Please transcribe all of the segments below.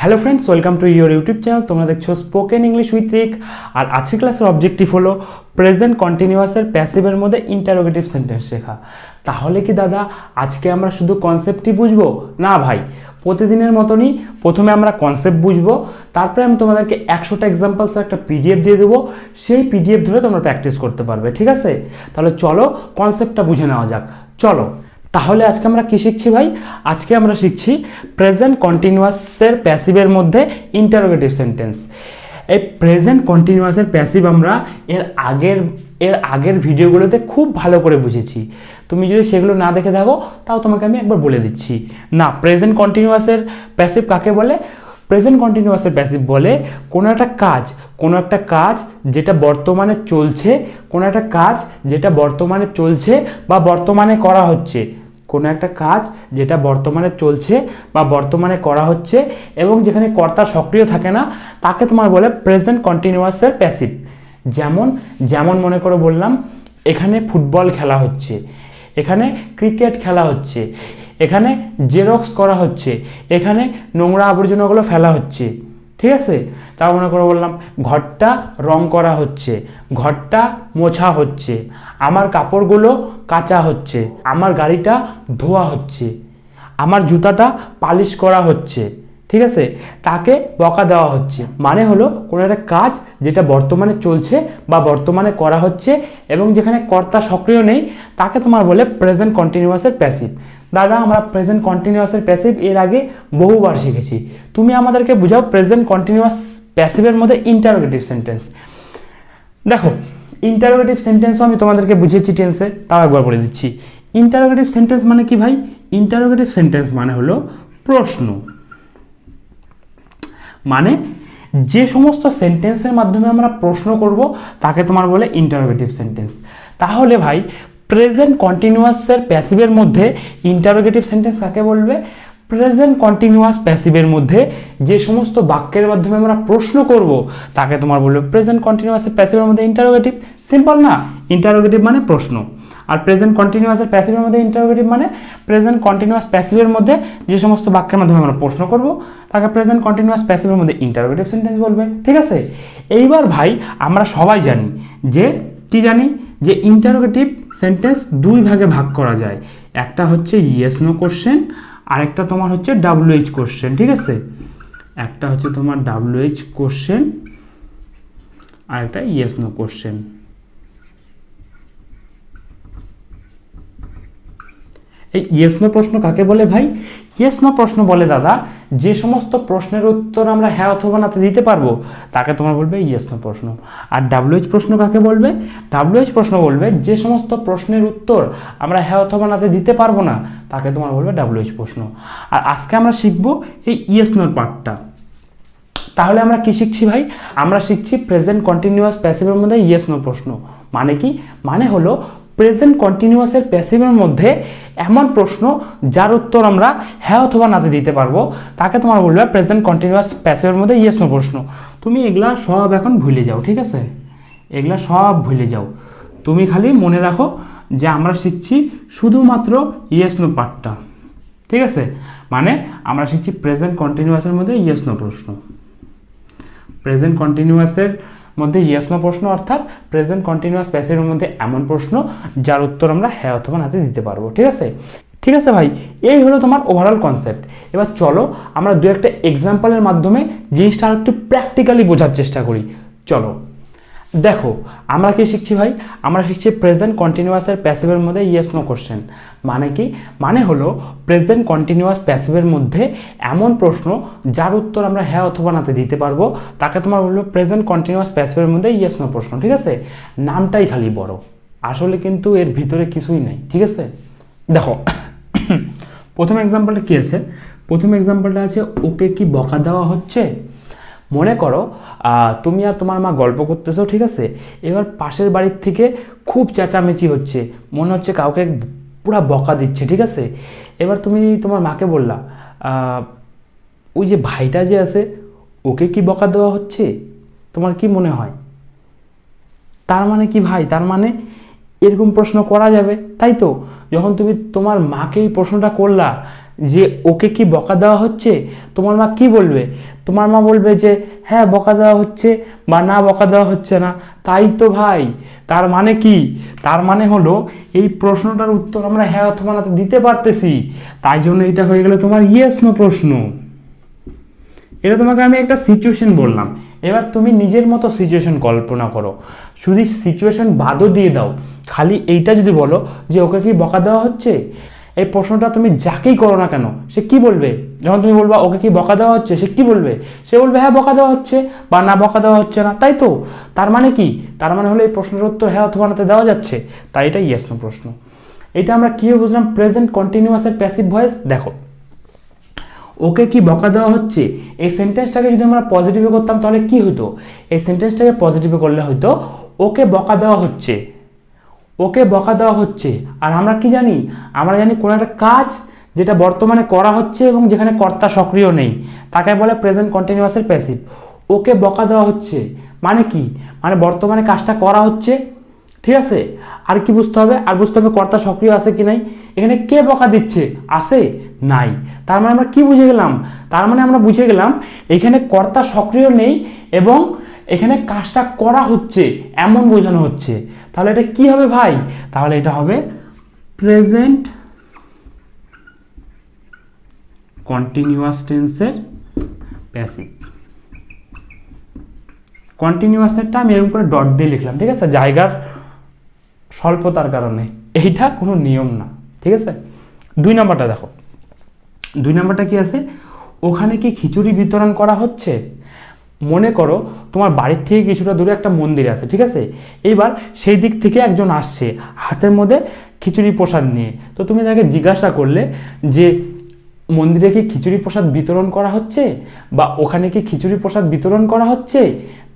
Hello friends, welcome to your YouTube channel. তোমরা দেখছো spoken English with রিক। আর আজকের ক্লাসের অবজেক্টিভ হলো প্রেজেন্ট কন্টিনিউয়াসের প্যাসিভের মধ্যে ইন্টারোগেটিভ সেন্টেন্স শেখা। তাহলে কি দাদা আজকে আমরা শুধু কনসেপ্টই বুঝবো? না ভাই, প্রতিদিনের মতনই প্রথমে আমরা কনসেপ্ট বুঝবো, তারপরে আমি তোমাদেরকে 100টা এক্সাম্পলসের একটা পিডিএফ দিয়ে দেবো। সেই পিডিএফ ধরে তোমরা প্র্যাকটিস করতে পারবে, ঠিক আছে? তাহলে চলো কনসেপ্টটা বুঝে নেওয়া যাক। চলো তাহলে আজকে আমরা কি শিখছি ভাই? আজকে আমরা শিখছি প্রেজেন্ট কন্টিনিউয়াসের প্যাসিভের মধ্যে ইন্টারোগেটিভ সেন্টেন্স। এই প্রেজেন্ট কন্টিনিউয়াসের প্যাসিভ আমরা এর আগের ভিডিওগুলোতে খুব ভালো করে বুঝেছি। তুমি যদি সেগুলো না দেখে থাকো তাও তোমাকে আমি একবার বলে দিচ্ছি। না, প্রেজেন্ট কন্টিনিউয়াসের প্যাসিভ কাকে বলে? প্রেজেন্ট কন্টিনিউয়াসের প্যাসিভ বলে কোনো একটা কাজ যেটা বর্তমানে চলছে, কোনো একটা কাজ যেটা বর্তমানে চলছে বা বর্তমানে করা হচ্ছে, কোনো একটা কাজ যেটা বর্তমানে চলছে বা বর্তমানে করা হচ্ছে এবং যেখানে কর্তা সক্রিয় থাকে না, তাকে তোমার বলে প্রেজেন্ট কন্টিনিউয়াসের প্যাসিভ। যেমন মনে করে বললাম, এখানে ফুটবল খেলা হচ্ছে, এখানে ক্রিকেট খেলা হচ্ছে, এখানে জেরক্স করা হচ্ছে, এখানে নোংরা আবর্জনাগুলো ফেলা হচ্ছে, ঠিক আছে? তাও মনে করে বললাম ঘরটা রং করা হচ্ছে, ঘরটা মোছা হচ্ছে, আমার কাপড়গুলো কাচা হচ্ছে, আমার গাড়িটা ধোয়া হচ্ছে, আমার জুতাটা পালিশ করা হচ্ছে, ঠিক আছে? তাকে বকা দেওয়া হচ্ছে। মানে হলো কোনো একটা কাজ যেটা বর্তমানে চলছে বা বর্তমানে করা হচ্ছে এবং যেখানে কর্তা সক্রিয় নেই, তাকে তোমার বলে প্রেজেন্ট কন্টিনিউয়াসের প্যাসিভ। দাদা আমরা প্রেজেন্ট কন্টিনিউয়াসের প্যাসিভ এর আগে বহুবার শিখেছি, তুমি আমাদেরকে বুঝাও প্রেজেন্ট কন্টিনিউয়াস প্যাসিভের মধ্যে ইন্টারোগেটিভ সেন্টেন্স। দেখো, ইন্টারোগেটিভ সেন্টেন্সও আমি তোমাদেরকে বুঝিয়েছি টেন্সে, তাও একবার বলে দিচ্ছি। ইন্টারোগেটিভ সেন্টেন্স মানে কি ভাই? ইন্টারোগেটিভ সেন্টেন্স মানে হলো প্রশ্ন। মানে যে সমস্ত সেন্টেন্সের মাধ্যমে আমরা প্রশ্ন করব তাকে তোমার বলে ইন্টারোগেটিভ সেন্টেন্স। তাহলে ভাই প্রেজেন্ট কন্টিনিউয়াসের প্যাসিভের মধ্যে ইন্টারোগেটিভ সেন্টেন্স কাকে বলবে? প্রেজেন্ট কন্টিনিউয়াস প্যাসিভের মধ্যে যে সমস্ত বাক্যের মাধ্যমে আমরা প্রশ্ন করব তাকে তোমার বলবে প্রেজেন্ট কন্টিনিউয়াসের প্যাসিভের মধ্যে ইন্টারোগেটিভ। সিম্পল না? ইন্টারোগেটিভ মানে প্রশ্ন, আর প্রেজেন্ট কন্টিনিউয়াসের প্যাসিভের মধ্যে ইন্টারোগেটিভ মানে প্রেজেন্ট কন্টিনিউয়াস প্যাসিভের মধ্যে যে সমস্ত বাক্যের মাধ্যমে আমরা প্রশ্ন করব তাকে প্রেজেন্ট কন্টিনিউয়াস প্যাসিভের মধ্যে ইন্টারোগেটিভ সেন্টেন্স বলবে, ঠিক আছে? এইবার ভাই আমরা সবাই জানি যে ইন্টারোগেটিভ সেন্টেন্স দুই ভাগে ভাগ করা যায়। একটা হচ্ছে ইয়েস নো কোশ্চেন, আরেকটা তোমার হচ্ছে WH কোশ্চেন, ঠিক আছে? একটা হচ্ছে তোমার WH কোশ্চেন, আরেকটা ইয়েস নো কোশ্চেন। এই ইয়েস নো প্রশ্ন কাকে বলে ভাই? ইয়েস নো প্রশ্ন বলে দাদা যে সমস্ত প্রশ্নের উত্তর আমরা হ্যাঁ অথবা নাতে দিতে পারবো তাকে তোমার বলবে ইয়েস নো প্রশ্ন। আর WH প্রশ্ন কাকে বলবে? WH প্রশ্ন বলবে যে সমস্ত প্রশ্নের উত্তর আমরা হ্যাঁ অথবা নাতে দিতে পারবো না তাকে তোমার বলবে WH প্রশ্ন। আর আজকে আমরা শিখবো এই ইয়েস নোর পার্টটা। তাহলে আমরা কি শিখছি ভাই? আমরা শিখছি প্রেজেন্ট কন্টিনিউয়াস প্যাসিভের মধ্যে ইয়েস নো প্রশ্ন। মানে কি? মানে হলো প্রেজেন্ট কন্টিনিউয়াসের প্যাসিভের মধ্যে এমন প্রশ্ন যার উত্তর আমরা হ্যাঁ অথবা নাতে দিতে পারবো তাকে তোমার বলবে প্রেজেন্ট কন্টিনিউয়াস প্যাসিভের মধ্যে ইয়েস নো প্রশ্ন। তুমি এগুলা সব এখন ভুলে যাও, ঠিক আছে? এগুলা সব ভুলে যাও, তুমি খালি মনে রাখো যে আমরা শিখছি শুধুমাত্র ইয়েস নো পার্টটা, ঠিক আছে? মানে আমরা শিখছি প্রেজেন্ট কন্টিনিউয়াসের মধ্যে ইয়েস নো প্রশ্ন। প্রেজেন্ট কন্টিনিউয়াসের মধ্যে ইয়েস নো প্রশ্ন অর্থাৎ প্রেজেন্ট কন্টিনিউয়াস প্যাসিভের মধ্যে এমন প্রশ্ন যার উত্তর আমরা হ্যাঁ অথবা নাতে দিতে পারবো, ঠিক আছে? ঠিক আছে ভাই, এই হলো তোমার ওভারঅল কনসেপ্ট। এবার চলো আমরা দু একটা এক্সাম্পলের মাধ্যমে জিনিসটা আর একটু প্র্যাকটিক্যালি বোঝার চেষ্টা করি। চলো দেখো আমরা কি শিখছি ভাই? আমরা শিখছি প্রেজেন্ট কন্টিনিউয়াসের প্যাসিভের মধ্যে ইয়েস নো কোশ্চেন। মানে কি? মানে হলো প্রেজেন্ট কন্টিনিউয়াস প্যাসিভের মধ্যে এমন প্রশ্ন যার উত্তর আমরা হ্যাঁ অথবা নাতে দিতে পারবো তাকে তোমার বলবো প্রেজেন্ট কন্টিনিউয়াস প্যাসিভের মধ্যে ইয়েস নো প্রশ্ন, ঠিক আছে? নামটাই খালি বড়, আসলে কিন্তু এর ভিতরে কিছুই নাই, ঠিক আছে? দেখো প্রথম এক্সাম্পলটা কি আছে? প্রথম এক্সাম্পলটা আছে ওকে কি বকা দেওয়া হচ্ছে? মনে করো তুমি আর তোমার মা গল্প করতেছো, ঠিক আছে? এবার পাশের বাড়ির থেকে খুব চেঁচামেচি হচ্ছে, মনে হচ্ছে কাউকে পুরা বকা দিচ্ছে, ঠিক আছে? এবার তুমি তোমার মাকে বললা ওই যে ভাইটা যে আছে ওকে কি বকা দেওয়া হচ্ছে? তোমার কি মনে হয়? তার মানে কি ভাই? তার মানে এরকম প্রশ্ন করা যাবে, তাই তো? যখন তুমি তোমার মাকে এই প্রশ্নটা করলা যে ওকে কি বকা দেওয়া হচ্ছে, তোমার মা কি বলবে? তোমার মা বলবে যে হ্যাঁ বকা দেওয়া হচ্ছে বা না বকা দেওয়া হচ্ছে না। তাই তো ভাই, তার মানে কি? তার মানে হলো এই প্রশ্নটার উত্তর আমরা হ্যাঁ অথবা না দিতে পারতেছি, তাই জন্য এটা হয়ে গেল তোমার ইয়েস নো প্রশ্ন। এটা তোমাকে আমি একটা সিচুয়েশন বললাম, এবার তুমি নিজের মতো সিচুয়েশন কল্পনা করো, শুধু সিচুয়েশন বাদও দিয়ে দাও, খালি এইটা যদি বলো যে ওকে কি বকা দেওয়া হচ্ছে, এই প্রশ্নটা তুমি যাকেই করো না কেন সে কি বলবে? যখন তুমি বলবা ওকে কি বকা দেওয়া হচ্ছে, সে কি বলবে? সে বলবে হ্যাঁ বকা দেওয়া হচ্ছে বা না বকা দেওয়া হচ্ছে না। তাই তো, তার মানে কি? তার মানে হলো এই প্রশ্নের উত্তর হ্যাঁ অথবা নাতে দেওয়া যাচ্ছে, তাই এটা ইয়েস নো প্রশ্ন। এটা আমরা কীভাবে বুঝলাম প্রেজেন্ট কন্টিনিউয়াসের প্যাসিভ ভয়েস? দেখো, ওকে কি বকা দেওয়া হচ্ছে, এই সেন্টেন্সটাকে যদি আমরা পজিটিভে করতাম তাহলে কি হতো? এই সেন্টেন্সটাকে পজিটিভে করলে হয়তো ওকে বকা দেওয়া হচ্ছে, ওকে বকা দেওয়া হচ্ছে। আর আমরা কি জানি? আমরা জানি কোনো একটা কাজ যেটা বর্তমানে করা হচ্ছে এবং যেখানে কর্তা সক্রিয় নেই তাকে বলে প্রেজেন্ট কন্টিনিউয়াসের প্যাসিভ। ওকে বকা দেওয়া হচ্ছে মানে কি? মানে বর্তমানে কাজটা করা হচ্ছে, ঠিক আছে? আর কি বুঝতে হবে? আর বুঝতে হবে কর্তা সক্রিয় আছে কি নাই। এখানে কে বকা দিচ্ছে? আছে? নাই। তার মানে আমরা কি বুঝে গেলাম? তার মানে আমরা বুঝে গেলাম এখানে কর্তা সক্রিয় নেই এবং এখানে কাজটা করা হচ্ছে এমন বোঝানো হচ্ছে। তাহলে এটা কি হবে ভাই? তাহলে এটা হবে প্রেজেন্ট কন্টিনিউয়াস টেন্সের প্যাসিভ। কন্টিনিউয়াসেরটা আমি এরকম করে ডট দিয়ে লিখলাম, ঠিক আছে, জায়গার স্বল্পতার কারণে, এইটা কোনো নিয়ম না, ঠিক আছে। 2 নম্বরটা দেখো, 2 নম্বরটা কি আছে? ওখানে কি খিচুড়ি বিতরণ করা হচ্ছে? মনে করো তোমার বাড়ির থেকে কিছুটা দূরে একটা মন্দির আছে, ঠিক আছে, এইবার সেই দিক থেকে একজন আসছে হাতের মধ্যে খিচুড়ি প্রসাদ নিয়ে। তো তুমি তাকে জিজ্ঞাসা করলে যে মন্দিরে কি খিচুড়ি প্রসাদ বিতরণ করা হচ্ছে বা ওখানে কি খিচুড়ি প্রসাদ বিতরণ করা হচ্ছে?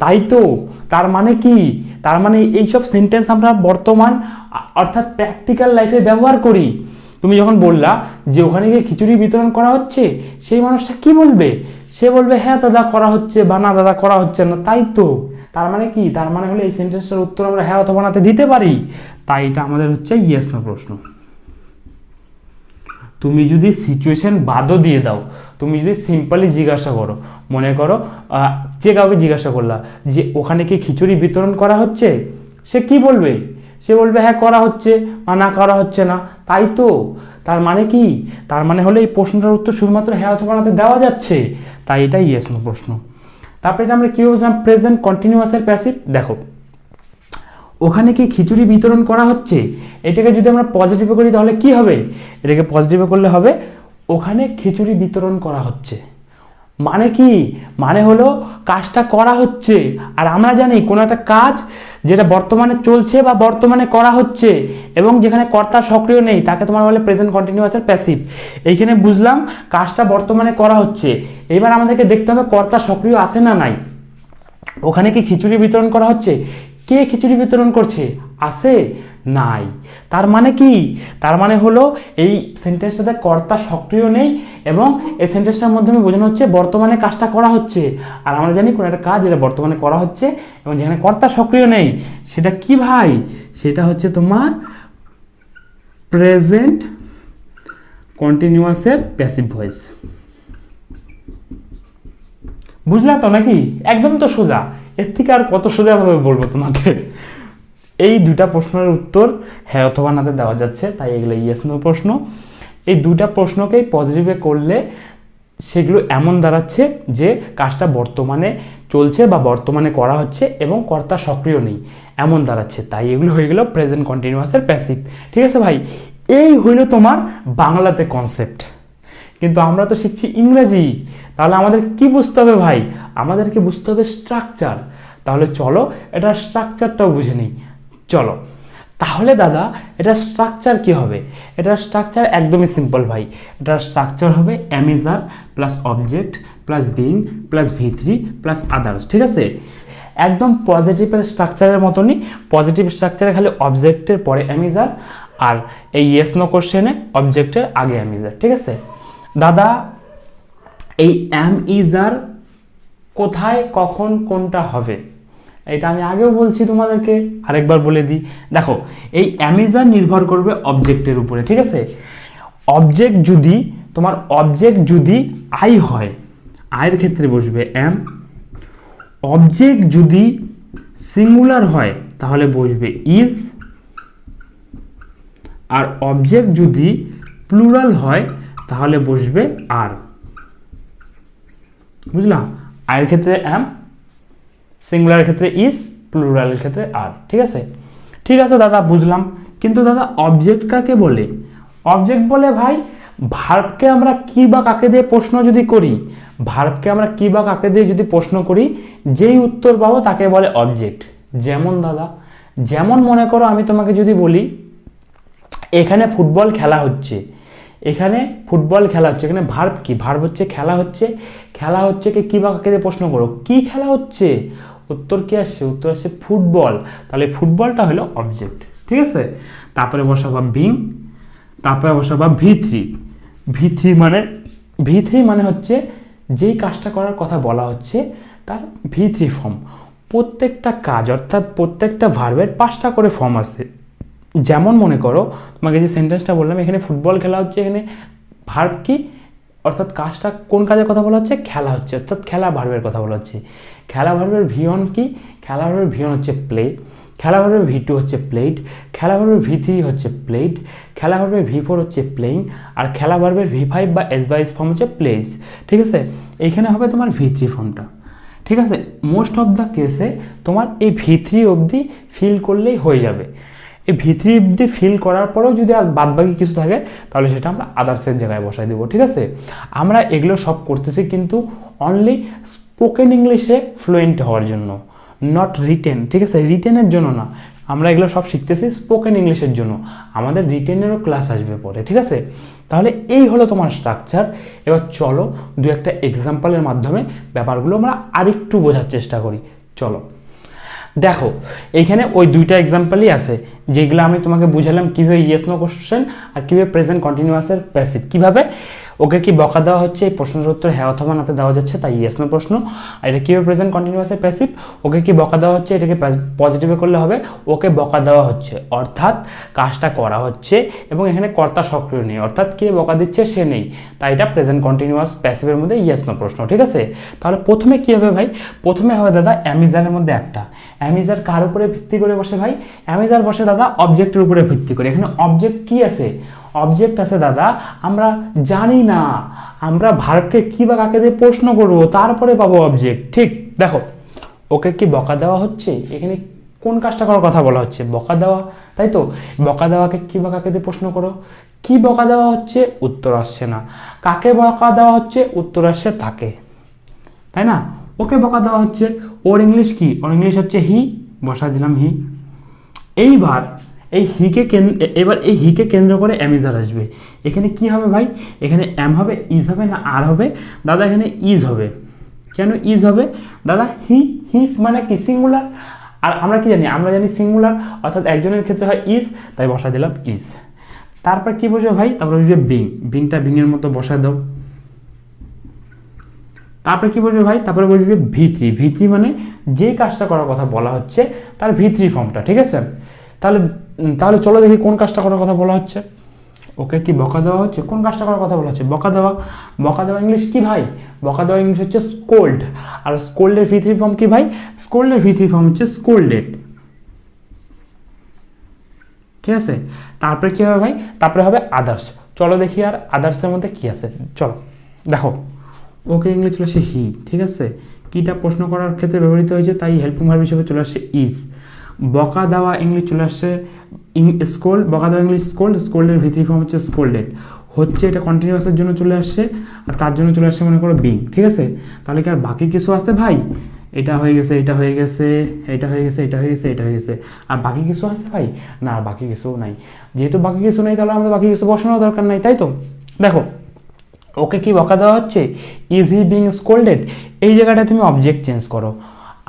তাই তো, তার মানে কি? তার মানে এইসব সেন্টেন্স আমরা বর্তমান অর্থাৎ প্র্যাকটিক্যাল লাইফে ব্যবহার করি। তুমি যখন বললা যে ওখানে গিয়ে খিচুড়ি বিতরণ করা হচ্ছে, সেই মানুষটা কি বলবে? সে বলবে হ্যাঁ দাদা করা হচ্ছে বা না দাদা করা হচ্ছে না। তাই তো, তার মানে কি? তার মানে হলো এই সেন্টেন্সটার উত্তর আমরা হ্যাঁ অথবা নাতে দিতে পারি, তাই এটা আমাদের হচ্ছে ইয়েস নো প্রশ্ন। তুমি যদি সিচুয়েশন বাদও দিয়ে দাও, তুমি যদি সিম্পলি জিজ্ঞাসা করো, মনে করো যে কাউকে জিজ্ঞাসা করলা যে ওখানে কি খিচুড়ি বিতরণ করা হচ্ছে, সে কি বলবে? সে বলবে হ্যাঁ করা হচ্ছে বা না করা হচ্ছে না। তাই তো, তার মানে কি? তার মানে হলো এই প্রশ্নটার উত্তর শুধুমাত্র হ্যাঁ অথবা নাতে দেওয়া যাচ্ছে, তাই এটা ইয়েস নো প্রশ্ন। তারপরে এটা আমরা কীভাবে বুঝলাম প্রেজেন্ট কন্টিনিউয়াসের প্যাসিভ? দেখো, ওখানে কি খিচুড়ি বিতরণ করা হচ্ছে, এটাকে যদি আমরা পজিটিভে করি তাহলে কি হবে? এটাকে পজিটিভে করলে হবে ওখানে খিচুড়ি বিতরণ করা হচ্ছে। মানে কি? মানে হলো কাজটা করা হচ্ছে, আর আমরা জানি কোনো একটা কাজ যেটা বর্তমানে চলছে বা বর্তমানে করা হচ্ছে এবং যেখানে কর্তা সক্রিয় নেই তাকে তোমার বলে প্রেজেন্ট কন্টিনিউয়াসের প্যাসিভ। এইখানে বুঝলাম কাজটা বর্তমানে করা হচ্ছে, এবার আমাদেরকে দেখতে হবে কর্তা সক্রিয় আছে না নাই। ওখানে কি খিচুড়ি বিতরণ করা হচ্ছে, কে খিচুড়ি বিতরণ করছে, আছে? নাই। তার মানে কি? তার মানে হলো এই সেন্টেন্সটাতে কর্তা সক্রিয় নেই এবং এই সেন্টেন্সটার মাধ্যমে বোঝানো হচ্ছে বর্তমানে কাজটা করা হচ্ছে, আর আমরা জানি কোনো একটা কাজ যেটা বর্তমানে করা হচ্ছে এবং যেখানে কর্তা সক্রিয় নেই সেটা কি ভাই? সেটা হচ্ছে তোমার প্রেজেন্ট কন্টিনিউয়াসের প্যাসিভ ভয়েস। বুঝলা তো নাকি? একদম তো সোজা, এর থেকে আর কত সোজাভাবে বলবো তোমাকে। এই 2টা প্রশ্নের উত্তর হ্যাঁ অথবা নাতে দেওয়া যাচ্ছে, তাই এগুলো ইয়েস নো প্রশ্ন। এই 2টা প্রশ্নকেই পজিটিভে করলে সেগুলো এমন দাঁড়াচ্ছে যে কাজটা বর্তমানে চলছে বা বর্তমানে করা হচ্ছে এবং কর্তা সক্রিয় নেই, এমন দাঁড়াচ্ছে, তাই এগুলো হয়ে গেল প্রেজেন্ট কন্টিনিউয়াসের প্যাসিভ। ঠিক আছে ভাই, এই হইল তোমার বাংলাতে কনসেপ্ট, কিন্তু আমরা তো শিখছি ইংরেজি, তাহলে আমাদের কি বুঝতে হবে ভাই? আমাদেরকে বুঝতে হবে স্ট্রাকচার। তাহলে চলো এটা স্ট্রাকচারটাও বুঝে নিই, চলো। তাহলে দাদা এটার স্ট্রাকচার কি হবে? এটার স্ট্রাকচার একদমই সিম্পল ভাই। এটার স্ট্রাকচার হবে am is are plus object plus being plus V3 plus others, ঠিক আছে? একদম পজিটিভের স্ট্রাকচারের মতনই। পজিটিভ স্ট্রাকচারে খালি অবজেক্টের পরে অ্যামিজার, আর এই ইয়েস নো কোশ্চেনে অবজেক্টের আগে অ্যামিজার, ঠিক আছে? দাদা এই অ্যামিজার কোথায় কখন কোনটা হবে এটা আমি আগেও বলছি তোমাদেরকে, আরেকবার বলে দিই। দেখো, এই অ্যামিজার নির্ভর করবে অবজেক্টের উপরে, ঠিক আছে? অবজেক্ট যদি তোমার অবজেক্ট যদি আই হয়, আয়ের ক্ষেত্রে বসবে এম। অবজেক্ট যদি সিঙ্গুলার হয় তাহলে বসবে ইজ, আর অবজেক্ট যদি প্লুরাল হয় তাহলে বসবে আর। বুঝলাম? আয়ের ক্ষেত্রে এম, সিঙ্গুলারের ক্ষেত্রে ইজ, প্লুরালের ক্ষেত্রে আর। ঠিক আছে? ঠিক আছে দাদা, বুঝলাম। কিন্তু দাদা অবজেক্ট কাকে বলে? অবজেক্ট বলে ভাই ভার্বকে আমরা কি বা কাকে দিয়ে প্রশ্ন যদি করি, ভার্বকে আমরা কি বা কাকে দিয়ে যদি প্রশ্ন করি, যেই উত্তর পাবো তাকে বলে অবজেক্ট। যেমন দাদা, যেমন মনে করো আমি তোমাকে যদি বলি এখানে ফুটবল খেলা হচ্ছে, এখানে ফুটবল খেলা হচ্ছে, এখানে ভার্ব কি? ভার্ব হচ্ছে খেলা হচ্ছে। খেলা হচ্ছে কি বা কাকে দিয়ে প্রশ্ন করো, কি খেলা হচ্ছে? উত্তর কি আসছে? উত্তর আসছে ফুটবল। তাহলে ফুটবলটা হলো অবজেক্ট। ঠিক আছে? তারপরে বসাবা বিং, তারপরে বসাবা ভি3। ভি3 মানে হচ্ছে যেই কাজটা করার কথা বলা হচ্ছে তার ভি3 ফর্ম। প্রত্যেকটা কাজ অর্থাৎ প্রত্যেকটা ভার্বের 5টা করে ফর্ম আছে। যেমন মনে করো তোমাকে যে সেন্টেন্সটা বললাম, এখানে ফুটবল খেলা হচ্ছে, এখানে ভার্ব কি অর্থাৎ কাজটা কোন কাজের কথা বলা হচ্ছে? খেলা হচ্ছে, অর্থাৎ খেলা ভার্বের কথা বলা হচ্ছে। খেলা ভার্বের ভিয়ন কি? খেলা ভার্বের ভিয়ন হচ্ছে প্লে। খেলা ভার্বের ভি2 হচ্ছে প্লেড। খেলা ভার্বের ভি3 হচ্ছে প্লেড। খেলা ভার্বের ভি4 হচ্ছে প্লেইং। আর খেলা ভার্বের ভি5 বা এস ফর্ম হচ্ছে প্লেস। ঠিক আছে? এইখানে হবে তোমার ভি3 ফর্মটা। ঠিক আছে? মোস্ট অফ দ্য কেসে তোমার এই ভি3 অবধি ফিল করলেই হয়ে যাবে। এই ভি3 অবধি ফিল করার পরেও যদি আর বাদবাকি কিছু থাকে তাহলে সেটা আমরা আদার্সের জায়গায় বসাই দেবো। ঠিক আছে? আমরা এগুলো সব করতেছি কিন্তু অনলি স্পোকেন ইংলিশে ফ্লুয়েন্ট হওয়ার জন্য, নট রিটেন। ঠিক আছে? রিটেনের জন্য না, আমরা এগুলো সব শিখতেছি স্পোকেন ইংলিশের জন্য। আমাদের রিটেনেরও ক্লাস আসবে পরে। ঠিক আছে? তাহলে এই হলো তোমার স্ট্রাকচার। এবার চলো দু একটা এক্সাম্পলের মাধ্যমে ব্যাপারগুলো আমরা আরেকটু বোঝার চেষ্টা করি। চলো দেখো, এইখানে ওই 2টা এক্সাম্পলই আছে যেগুলো আমি তোমাকে বুঝালাম কীভাবে ইয়েস নো কোশ্চেন আর কীভাবে প্রেজেন্ট কন্টিনিউয়াসের প্যাসিভ, কীভাবে ওকে কি বকা দেওয়া হচ্ছে, এই প্রশ্নের উত্তর হ্যাঁ অথবা নাতে দেওয়া যাচ্ছে, তাই ইয়েস নো প্রশ্ন। আর এটা কীভাবে প্রেজেন্ট কন্টিনিউয়াসের প্যাসিভ, ওকে কি বকা দেওয়া হচ্ছে, এটাকে পজিটিভে করলে হবে ওকে বকা দেওয়া হচ্ছে, অর্থাৎ কাজটা করা হচ্ছে এবং এখানে কর্তা সক্রিয় নেই, অর্থাৎ কে বকা দিচ্ছে সে নেই, তাই এটা প্রেজেন্ট কন্টিনিউয়াস প্যাসিভের মধ্যে ইয়েস নো প্রশ্ন। ঠিক আছে? তাহলে প্রথমে কী হবে ভাই? প্রথমে হবে দাদা অ্যামিজারের মধ্যে একটা। অ্যামিজার কার উপরে ভিত্তি করে বসে ভাই? অ্যামিজার বসে দাদা অবজেক্টের উপরে ভিত্তি করে। এখানে অবজেক্ট কি আছে? অবজেক্ট আছে দাদা আমরা জানি না, আমরা ভার্বকে কি বা কাকে দিয়ে প্রশ্ন করবো, তারপরে পাবো অবজেক্ট। ঠিক? দেখো ওকে কি বকা দেওয়া হচ্ছে, এখানে কোন কাজটা করার কথা বলা হচ্ছে? বকা দেওয়া, তাই তো? বকা দেওয়াকে কি বা কাকে দিয়ে প্রশ্ন করো, কি বকা দেওয়া হচ্ছে? উত্তর আসছে না। কাকে বকা দেওয়া হচ্ছে? উত্তর আসছে তাকে, তাই না? ওকে বকা দেওয়া হচ্ছে, ওর ইংলিশ কি? ওর ইংলিশ হচ্ছে হি, বসা দিলাম হি। এইবার এই হিকে কেন্দ্র করে অ্যামিজার আসবে। এখানে কি হবে ভাই? এখানে এম হবে, ইজ হবে না আর হবে? দাদা এখানে ইজ হবে। কেন ইজ হবে? দাদা হিস মানে কি? সিঙ্গুলার। আর আমরা কি জানি? আমরা জানি সিঙ্গুলার, অর্থাৎ একজনের ক্ষেত্রে হয় ইজ, তাই বসা দিলাম ইজ। তারপর কি বসবে ভাই? তারপর বসবে বিং। বিংটা বিংয়ের মতো বসা দাও। তারপরে কি বসবে ভাই? তারপরে বসবে ভি3 মানে যে কাজটা করার কথা বলা হচ্ছে তার ভি3 ফর্মটা। ঠিক আছে? তাহলে চলো দেখি কোন কাজটা করার কথা বলা হচ্ছে। ওকে কি বকা দেওয়া হচ্ছে? কোন কাজটা করার কথা বলা হচ্ছে? বকা দেওয়া। বকা দেওয়া ইংলিশ কি ভাই? বকা দেওয়া ইংলিশ হচ্ছে স্কোল্ড। আর স্কোল্ডের ভি3 ফর্ম কি ভাই? স্কোল্ডের ভি3 ফর্ম হচ্ছে স্কোল্ডেড। ঠিক আছে? তারপরে কি হবে ভাই? তারপরে হবে আদার্স। চলো দেখি আর আদার্সের মধ্যে কি আছে। চলো দেখো, ওকে ইংলিশ চলে আসে হি। ঠিক আছে? কিটা প্রশ্ন করার ক্ষেত্রে ব্যবহৃত হয়েছে, তাই হেল্পিং ভার্ব হিসেবে চলে আসছে ইজ। বকা দেওয়া ইংলিশ চলে আসছে স্কোল্ড। বকা দেওয়া ইংলিশ স্কোল্ড। স্কোল্ডের ভি3 ফর্ম হচ্ছে স্কোল্ডেড। হচ্ছে এটা কন্টিনিউয়াসের জন্য চলে আসছে, আর তার জন্য চলে আসছে মনে করো বিং। ঠিক আছে? তাহলে কি আর বাকি কিছু আছে ভাই? এটা হয়ে গেছে, এটা হয়ে গেছে, এটা হয়ে গেছে, এটা হয়ে গেছে, এটা হয়ে গেছে, আর বাকি কিছু আছে ভাই? না, বাকি কিছু নাই। যেহেতু বাকি কিছু নেই তাহলে আমাদের বাকি কিছু বসানোর দরকার নাই, তাই তো? দেখো ওকে কি বকা দেওয়া হচ্ছে? Is he being scolded. এই জায়গাটা তুমি অবজেক্ট চেঞ্জ করো।